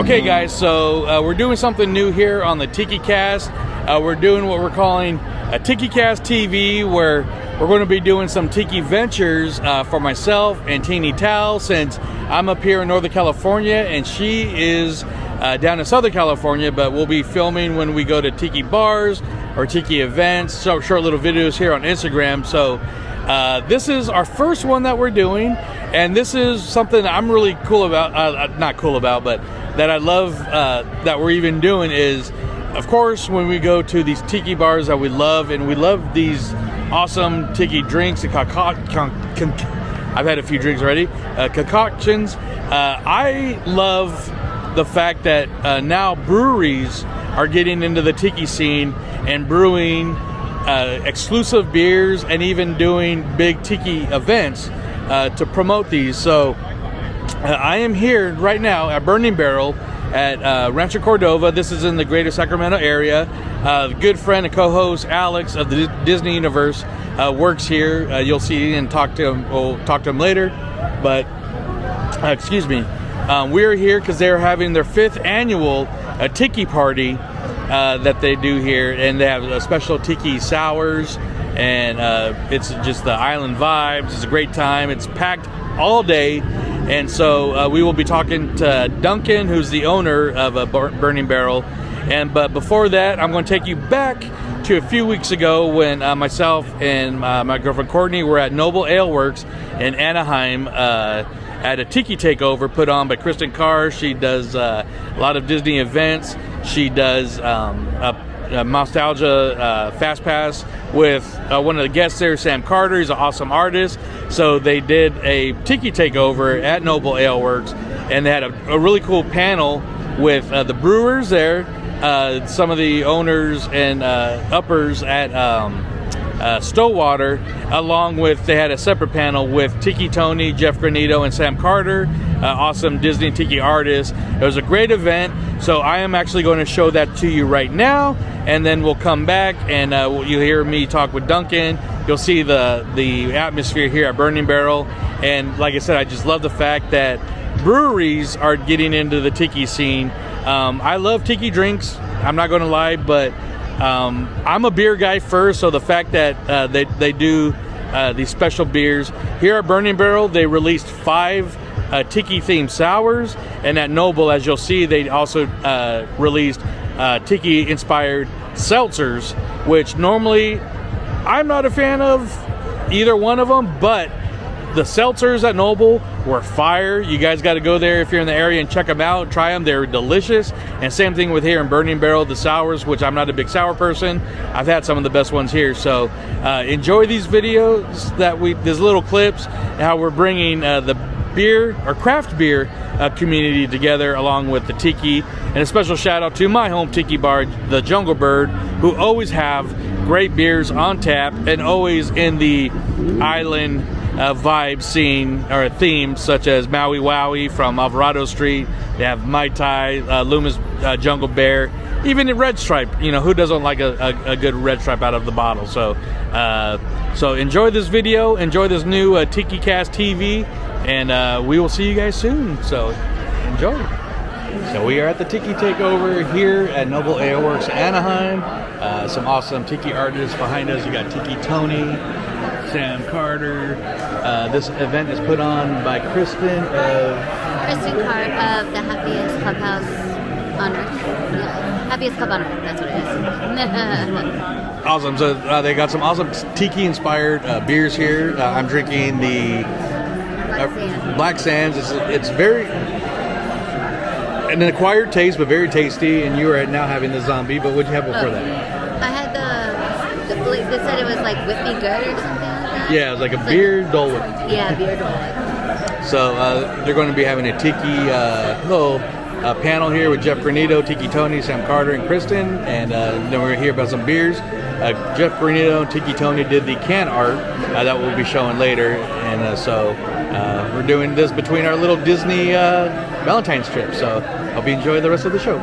Okay guys, so we're doing something new here on the Tiki Cast. We're doing what we're calling a Tiki Cast TV, where we're going to be doing some Tiki ventures for myself and Teeny Tal, since I'm up here in Northern California and she is down in Southern California, but we'll be filming when we go to Tiki bars or Tiki events, so short little videos here on Instagram. So this is our first one that we're doing, and this is something I'm really cool about, not cool about, but that I love that we're even doing is, of course, when we go to these Tiki bars that we love, and we love these awesome Tiki drinks and I've had a few drinks already, concoctions. I love the fact that now breweries are getting into the Tiki scene and brewing exclusive beers and even doing big Tiki events to promote these. So I am here right now at Burning Barrel at Ranch Cordova. This is in the greater Sacramento area. Good friend and co-host Alex of the Disney Universe works here. You'll see and talk to him. We'll talk to him later. But excuse me. We're here because they're having their 5th annual Tiki Party that they do here, and they have special Tiki sours, and it's just the island vibes. It's a great time. It's packed all day. And so we will be talking to Duncan, who's the owner of Burning Barrel. But before that, I'm going to take you back to a few weeks ago when myself and my girlfriend Courtney were at Noble Ale Works in Anaheim at a Tiki Take Over put on by Kristen. She does a lot of Disney events. She does a nostalgia fast pass with one of the guests there, Sam Carter. He's an awesome artist. So they did a Tiki Takeover at Noble Ale Works, and they had a really cool panel with the brewers there, some of the owners and uppers at Stowwater, along with, they had a separate panel with Tiki Tony, Jeff Granito, and Sam Carter, awesome Disney Tiki artists. It was a great event, so I am actually going to show that to you right now, and then we'll come back and you'll hear me talk with Duncan. You'll see the atmosphere here at Burning Barrel, and like I said, I just love the fact that breweries are getting into the Tiki scene. I love Tiki drinks, I'm not going to lie, but I'm a beer guy first, so the fact that they do these special beers here at Burning Barrel, they released 5 Tiki themed sours, and at Noble, as you'll see, they also released Tiki inspired seltzers, which normally I'm not a fan of either one of them, but the seltzers at Noble were fire. You guys got to go there if you're in the area and check them out, try them. They're delicious. And same thing with here in Burning Barrel, the sours, which I'm not a big sour person. I've had some of the best ones here. So enjoy these videos, these little clips, how we're bringing the beer or craft beer community together along with the Tiki. And a special shout out to my home Tiki bar, the Jungle Bird, who always have great beers on tap and always in the island vibe scene or themes, such as Maui Wowie from Alvarado Street. They have Mai Tai, Loomis Jungle Bear, even the Red Stripe. You know, who doesn't like a good Red Stripe out of the bottle? So so enjoy this video, enjoy this new Tiki Cast TV, and we will see you guys soon. So enjoy. So we are at the Tiki Takeover here at Noble Ale Works Anaheim. Some awesome Tiki artists behind us. You got Tiki Tony, Sam Carter. This event is put on by Kristen Card of the Happiest Clubhouse on Earth. Yeah. Happiest Club on Earth, that's what it is. Awesome. So they got some awesome Tiki inspired beers here. I'm drinking the Black Sands. It's very an acquired taste, but very tasty. And you are now having the zombie, but what'd you have before that? I had they said it was like Whip Me Good or something like that. Yeah, it was like a beer Dole Whip. Yeah, beer Dole Whip. So they're going to be having a Tiki little panel here with Jeff Granito, Tiki Tony, Sam Carter, and Kristen. And then we're going to hear about some beers. Jeff Granito and Tiki Tony did the can art that we'll be showing later. And so we're doing this between our little Disney Valentine's trip. So hope you enjoy the rest of the show.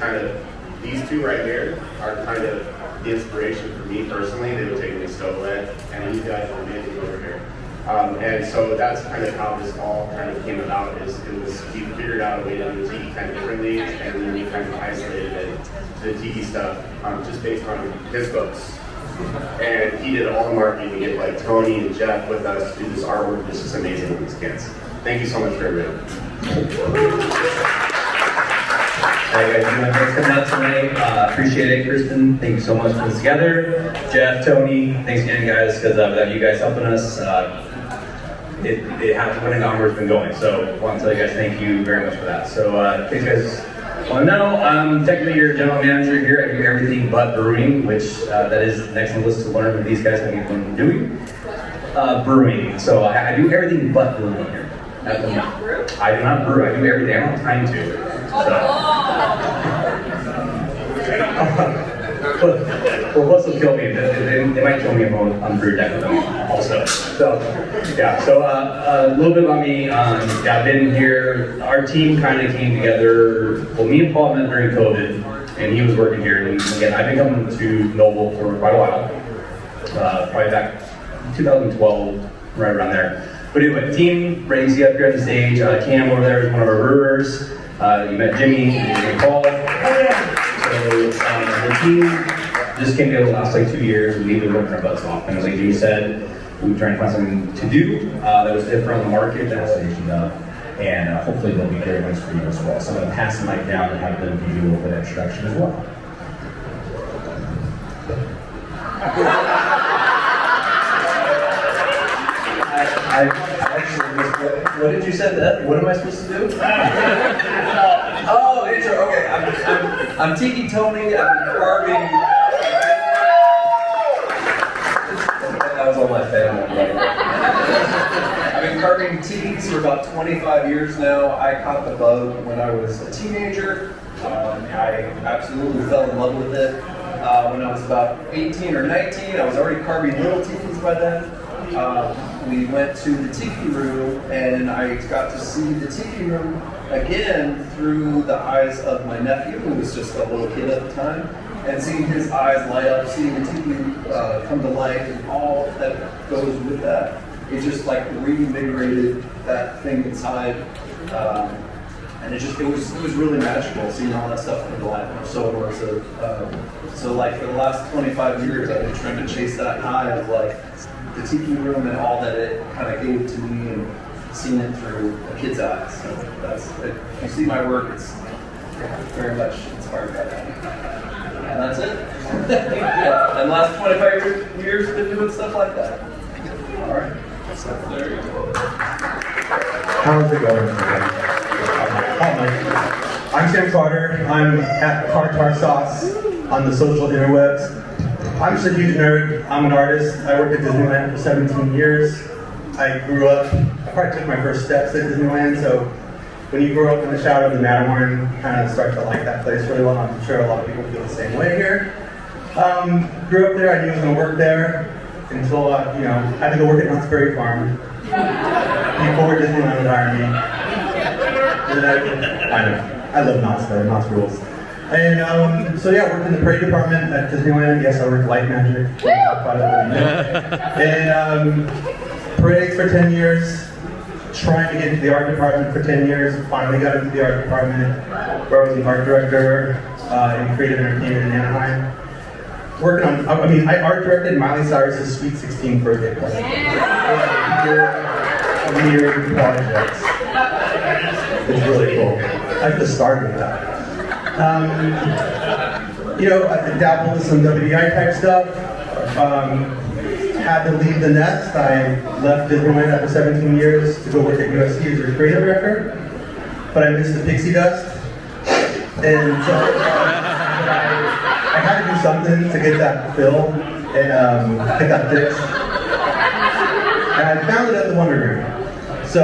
kind of, these two right here are kind of the inspiration for me personally. They were taking me Stowaway, and these guys are amazing over here. And so that's kind of how this all kind of came about. He figured out a way to do Tiki kind of differently, and then we kind of isolated it to the Tiki stuff just based on his books. And he did all the marketing to get like Tony and Jeff with us to do this artwork. This is amazing with these kids. Thank you so much for everything. Hi guys, thanks for coming out tonight. Appreciate it, Kristen. Thank you so much for this together. Jeff, Tony, thanks again, guys, because without you guys helping us, it hasn't been onward, it's been going. So I want to tell you guys thank you very much for that. So in case you guys want to know, I'm technically your general manager here. I do everything but brewing, which that is next on the list to learn what these guys have been doing. Brewing. So I do everything but brewing here. I do not brew? I do not brew. I do everything. I don't have time to. Well, plus will kill me. They might kill me if I'm brewed deck with them also. So, yeah. So a little bit about me. I've been here. Our team kind of came together. Well, me and Paul met during COVID, and he was working here. And again, I've been coming to Noble for quite a while. Probably back 2012, right around there. But anyway, team, ready to see up here on the stage. Cam over there is one of our brewers. You met Jimmy and Paul. So the team just came together the last like 2 years, and we've been working our butts off. And as like Jimmy said, we were trying to find something to do that was different on the market. That's station up, and hopefully they'll be very nice for you as well. So I'm going to pass the mic down and have them give you a little bit of introduction as well. I actually missed what did you say that? What am I supposed to do? Oh, intro. Okay, I'm Tiki Tony. I've been carving. That was all my family. I've been carving tikis for about 25 years now. I caught the bug when I was a teenager. I absolutely fell in love with it. When I was about 18 or 19, I was already carving little tikis by then. We went to the Tiki Room, and I got to see the Tiki Room again through the eyes of my nephew, who was just a little kid at the time, and seeing his eyes light up, seeing the Tiki come to life, and all that goes with that. It just like reinvigorated that thing inside, and it was really magical seeing all that stuff come to life. I'm so immersive. So like for the last 25 years, I've been trying to chase that high of like the Tiki Room and all that it kind of gave to me, and seeing it through a kid's eyes. So that's it. If you see my work, it's very much inspired by that. And that's it. Yeah. And the last 25 years, been doing stuff like that. All right. So there you go. How's it going? I'm Sam Carter. I'm at Tartar Sauce on the social interwebs. I'm just a huge nerd. I'm an artist. I worked at Disneyland for 17 years. I grew up, I probably took my first steps at Disneyland, so when you grow up in the shadow of the Matterhorn, you kind of start to like that place really well. I'm sure a lot of people feel the same way here. Grew up there. I knew I was going to work there until I had to go work at Knott's Berry Farm before Disneyland would hire me. I know. I love Knott's though. Knott's rules. And so yeah, I worked in the parade department at Disneyland. Yes, I worked light magic. And parades for 10 years. Trying to get into the art department for 10 years. Finally got into the art department, where I was the art director in creative entertainment in Anaheim. Working on, I art directed Miley Cyrus's Sweet 16 birthday party. Weird projects. It's really cool. I just started with that. I dabbled with some WDI type stuff. Had to leave the nest. I left Disneyland after 17 years to go work at USC as their creative director. But I missed the pixie dust. And so I had to do something to get that fill and get that fixed. And I found it at the Wonderground. So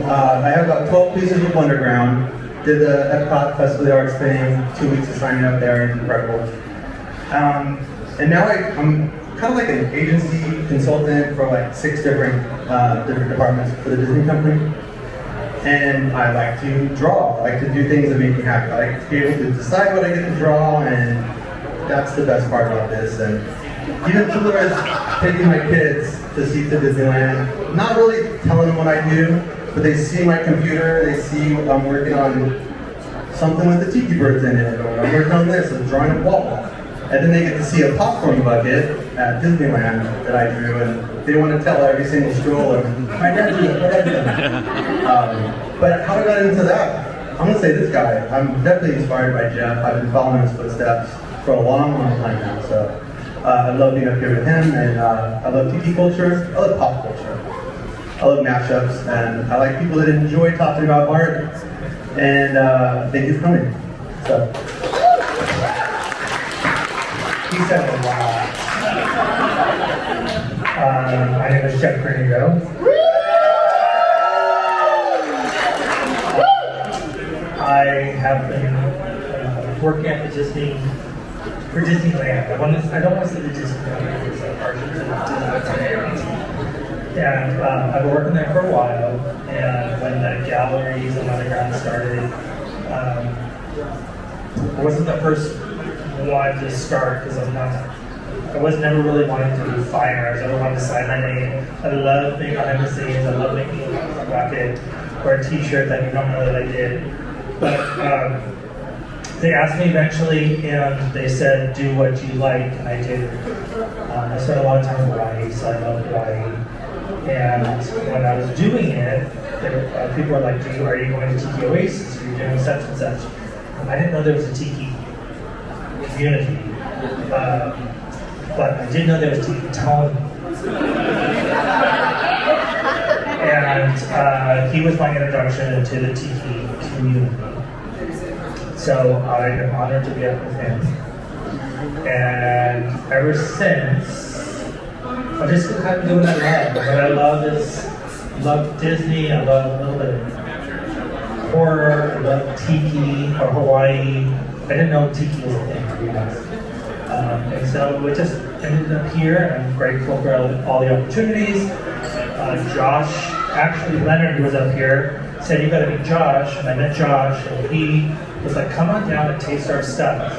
I have about 12 pieces of Wonderground. Did the Epcot Festival of the Arts thing, 2 weeks of signing up there, incredible. And now I'm kind of like an agency consultant for like 6 different departments for the Disney company. And I like to draw. I like to do things that make me happy. I like to be able to decide what I get to draw, and that's the best part about this. And even cooler is taking my kids to see to Disneyland, not really telling them what I do, but they see my computer, they see I'm working on something with the tiki birds in it, or I'm working on this, I'm drawing a wall. And then they get to see a popcorn bucket at Disneyland that I drew, and they want to tell every single stroller, my dad drew that, my dad drew that. But how I got into that, I'm going to say this guy, I'm definitely inspired by Jeff. I've been following his footsteps for a long, long time now. So I love being up here with him, and I love tiki culture, I love pop culture. I love mashups, and I like people that enjoy talking about art, and thank you for coming. So. He said a lot. My name is Jeff Granito. I have been working at the for Disneyland. I don't want to say the Disneyland because and I've been working there for a while. And when the galleries and underground started, I wasn't the first wanted to start because I was never really wanting to do fine art. I never wanted to sign my name. I love being behind the scenes. I love making a bucket or a t-shirt that you don't know that I did. But they asked me eventually, and they said, do what you like, and I did. I spent a lot of time in Hawaii, so I love Hawaii. And when I was doing it, people were like, are you going to Tiki Oasis? Are you doing such and such? I didn't know there was a Tiki community, but I did know there was Tiki Tony, and he was my introduction into the Tiki community. So I'm honored to be up with him, and ever since, I've just been kind of doing what I love. What I love Disney. I love a little bit of horror. I love Tiki or Hawaii. I didn't know Tiki was a thing, to be honest. And so it just ended up here, and I'm grateful for all the opportunities. Josh, actually Leonard, who was up here, said, you gotta meet Josh, and I met Josh, and he was like, come on down and taste our stuff.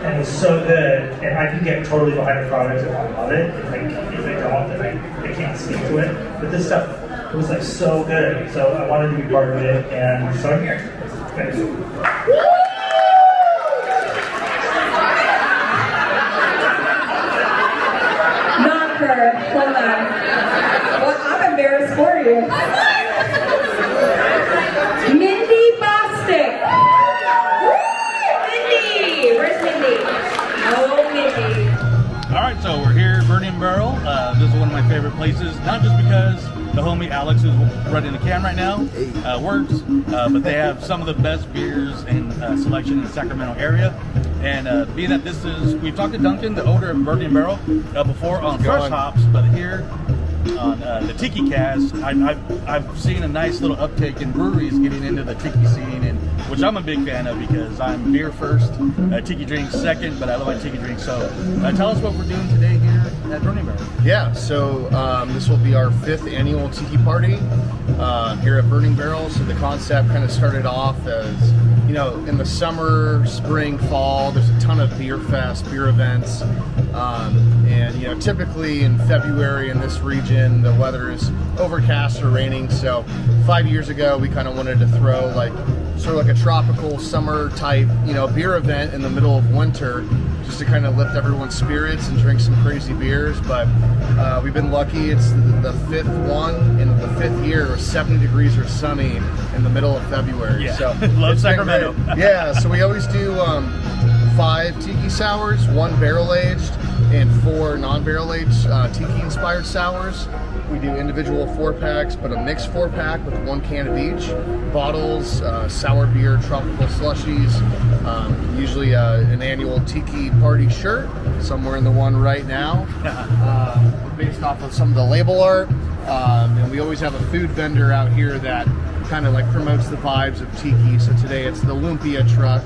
And it was so good, and I can get totally behind the product if I love it. If I don't, then I can't speak to it. But this stuff, it was like so good, so I wanted to be part of it, and so I'm here. Thanks. Hold on. Well, I'm embarrassed for you. Mindy Bostic. Mindy! Where's Mindy? Oh, Mindy. All right, so we're here at Burning Barrel. This is one of my favorite places, not just because the homie Alex, who's running the cam right now, works, but they have some of the best beers and selection in the Sacramento area. And being that we've talked to Duncan, the owner of Burning Barrel, before on Fresh Hops, but here on the Tiki Cast, I've seen a nice little uptake in breweries getting into the Tiki scene, and which I'm a big fan of because I'm beer first, Tiki drinks second, but I love my Tiki drinks. So tell us what we're doing today here at Burning Barrel. Yeah, so this will be our 5th annual Tiki Party here at Burning Barrel. So the concept kind of started off as, you know, in the summer, spring, fall, there's a ton of beer fest, beer events. And, you know, typically in February in this region, the weather is overcast or raining. So 5 years ago, we kind of wanted to throw sort of like a tropical summer type, you know, beer event in the middle of winter, just to kind of lift everyone's spirits and drink some crazy beers. But we've been lucky. It's the 5th one, in the 5th year, it was 70 degrees or sunny in the middle of February. Yeah. So love Sacramento. Yeah, so we always do 5 tiki sours, 1 barrel aged, and 4 non-barrel aged tiki inspired sours. We do individual 4-packs, but a mixed 4-pack with 1 can of each. Bottles, sour beer, tropical slushies, usually an annual Tiki Party shirt, somewhere in the one right now, based off of some of the label art. And we always have a food vendor out here that kind of like promotes the vibes of Tiki. So today it's the Lumpia truck,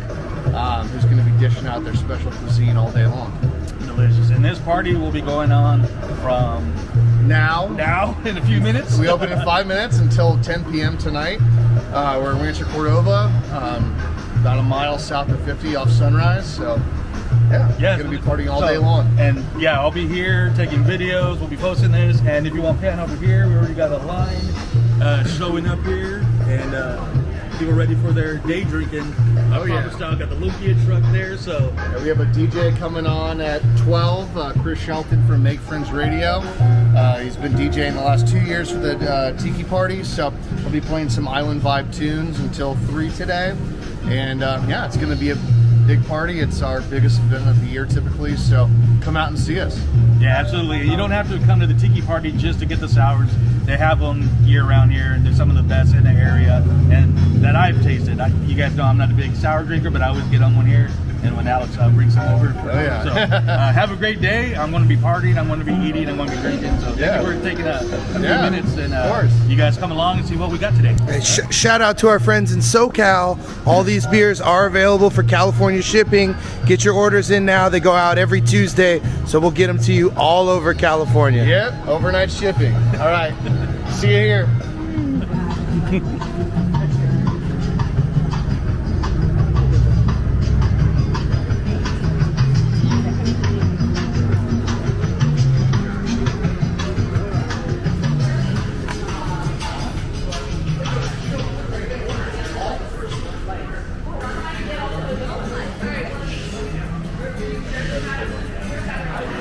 who's going to be dishing out their special cuisine all day long. delicious. And this party will be going on from Now in a few minutes. we open in 5 minutes until 10 p.m. tonight. We're in Ranch Cordova, about a mile south of 50 off Sunrise. So yeah, Yeah, we're gonna be partying all day long. And yeah, I'll be here taking videos. We'll be posting this. And if you want pan over here, we already got a line showing up here, and people ready for their day drinking. Oh, yeah. Proper style. Got the Lumpia truck there. So Yeah, we have a DJ coming on at 12, Chris Shelton from Make Friends Radio. He's been DJing the last 2 years for the Tiki Party, so he'll be playing some Island Vibe tunes until 3 today. And yeah, it's going to be a big party. It's our biggest event of the year typically, so come out and see us. yeah, absolutely. You don't have to come to the Tiki Party just to get the sours. They have them year round here, and they're some of the best in the area, and that I've tasted. You guys know I'm not a big sour drinker, but I always get on one here, and when Alex brings some over. Oh, yeah. So have a great day. I'm going to be partying. I'm going to be eating. I'm going to be drinking. So Yeah. thank you for taking a few Yeah, minutes, and of course. you guys come along and see what we got today. Hey, shout out to our friends in SoCal. All these beers are available for California shipping. Get your orders in now. They go out every Tuesday, so we'll get them to you all over California. Yep, overnight shipping. All right, see you here.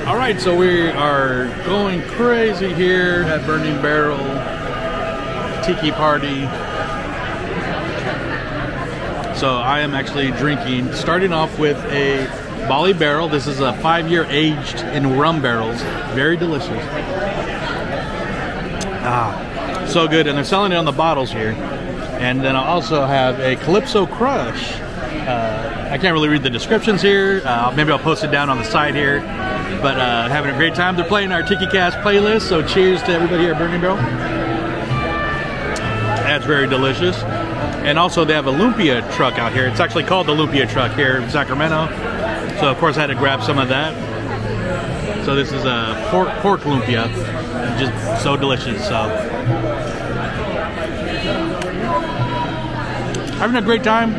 All right, so we are going crazy here at Burning Barrel Tiki Party. So I am actually drinking, starting off with a Bali Barrel. This is a 5-year aged in rum barrels. Very delicious. Ah, so good. And they're selling it on the bottles here. And then I also have a Calypso Crush. I can't really read the descriptions here. Maybe I'll post it down on the side here. But having a great time. They're playing our Tiki Cast playlist, so cheers to everybody here at Burning Barrel. That's very delicious. And also they have a Lumpia truck out here. It's actually called the Lumpia truck here in Sacramento. So of course I had to grab some of that. So this is a pork Lumpia. Just so delicious. So having a great time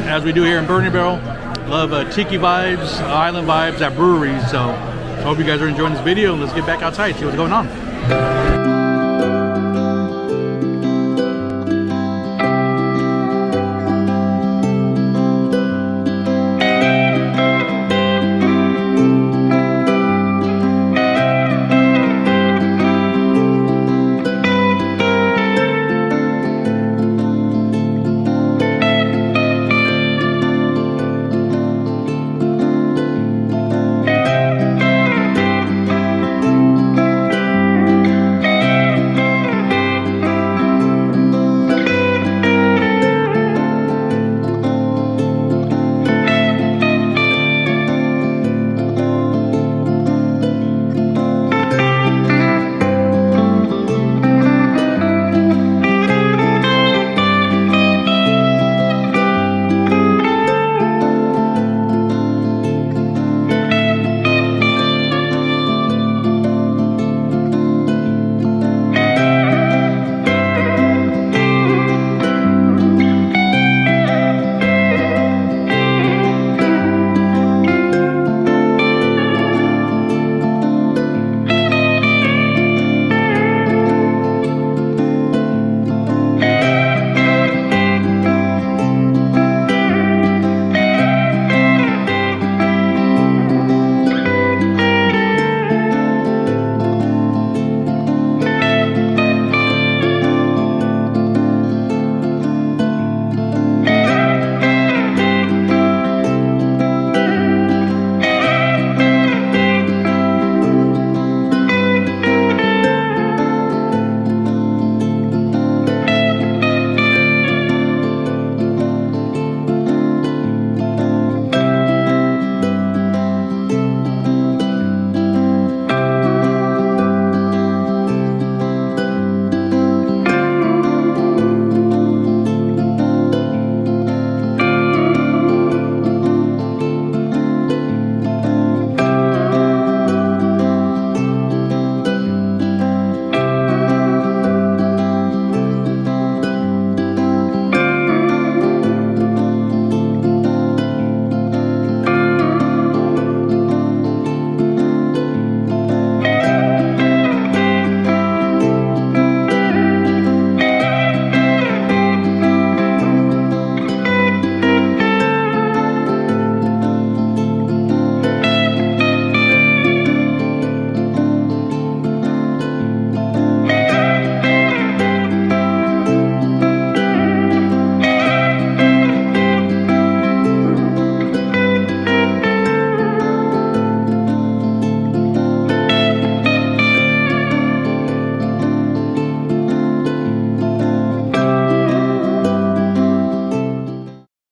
as we do here in Burning Barrel. Love Tiki vibes, Island vibes at Breweries. So I hope you guys are enjoying this video. Let's get back outside, see what's going on.